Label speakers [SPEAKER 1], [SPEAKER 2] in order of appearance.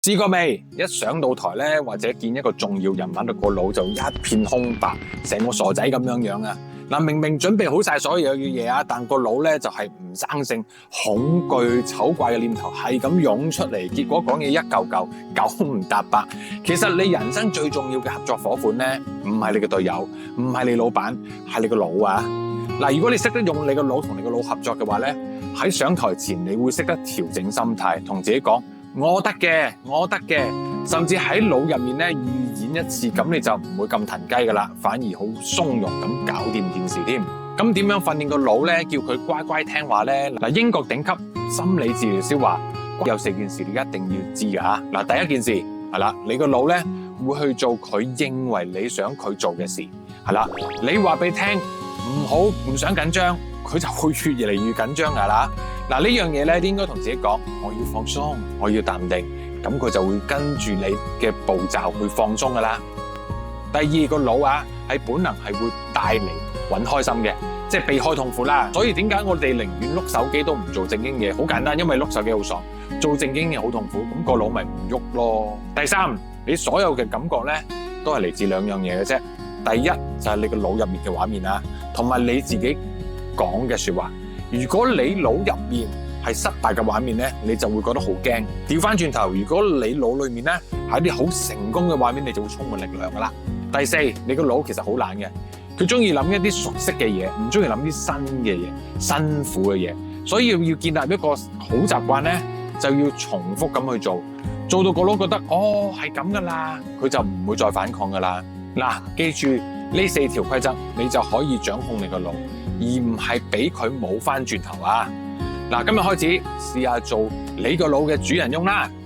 [SPEAKER 1] 試過未？一上到台咧，或者見一個重要人物，個腦就一片空白，成個傻仔咁樣啊！嗱，明明準備好晒所有嘅嘢啊，但個腦咧就係唔生性，恐懼、醜怪嘅念頭係咁湧出嚟，結果講嘢一嚿嚿，九唔搭八。其實你人生最重要嘅合作伙伴咧，唔係你嘅隊友，唔係你老闆，係你個腦啊！嗱，如果你識得用你個腦同你個腦合作嘅話咧，喺上台前你會識得調整心態，同自己講。我得嘅，我得嘅，甚至喺腦入面咧預演一次，咁你就唔會咁騰雞噶啦，反而好鬆容咁搞掂件事添。咁點樣訓練個腦咧，叫佢乖乖聽話咧？嗱，英國頂級心理治療師話有4件事你一定要知噶。嗱，第一件事係啦，你個腦咧會去做佢認為你想佢做嘅事，係啦，你話俾佢聽唔想緊張，佢就會越嚟越緊張噶啦。嗱，呢樣嘢咧，應該同自己講，我要放鬆，我要淡定，咁佢就會跟住你嘅步驟去放鬆噶啦。第二個腦啊，係本能係會帶嚟揾開心嘅，即係避開痛苦啦。所以點解我哋寧願碌手機都唔做正經嘢？好簡單，因為碌手機好爽，做正經嘢好痛苦，咁個腦咪唔喐咯。第三，你所有嘅感覺咧，都係嚟自2樣嘢嘅啫。第一就係你個腦入面嘅畫面啊，同埋你自己講嘅說話。如果你腦入面係失敗嘅畫面咧，你就會覺得好驚。調翻轉頭，如果你腦裏面咧係啲好成功嘅畫面，你就會充滿力量噶啦。第四，你個腦其實好懶嘅，佢中意諗一啲熟悉嘅嘢，唔中意諗啲新嘅嘢、辛苦嘅嘢。所以要建立一個好習慣咧，就要重複咁去做，做到個腦覺得哦係咁噶啦，佢就唔會再反抗噶啦。嗱，記住呢4條規則，你就可以掌控你個腦。而唔係俾佢冇翻轉頭啊！嗱，今日開始試下做你個腦嘅主人翁啦〜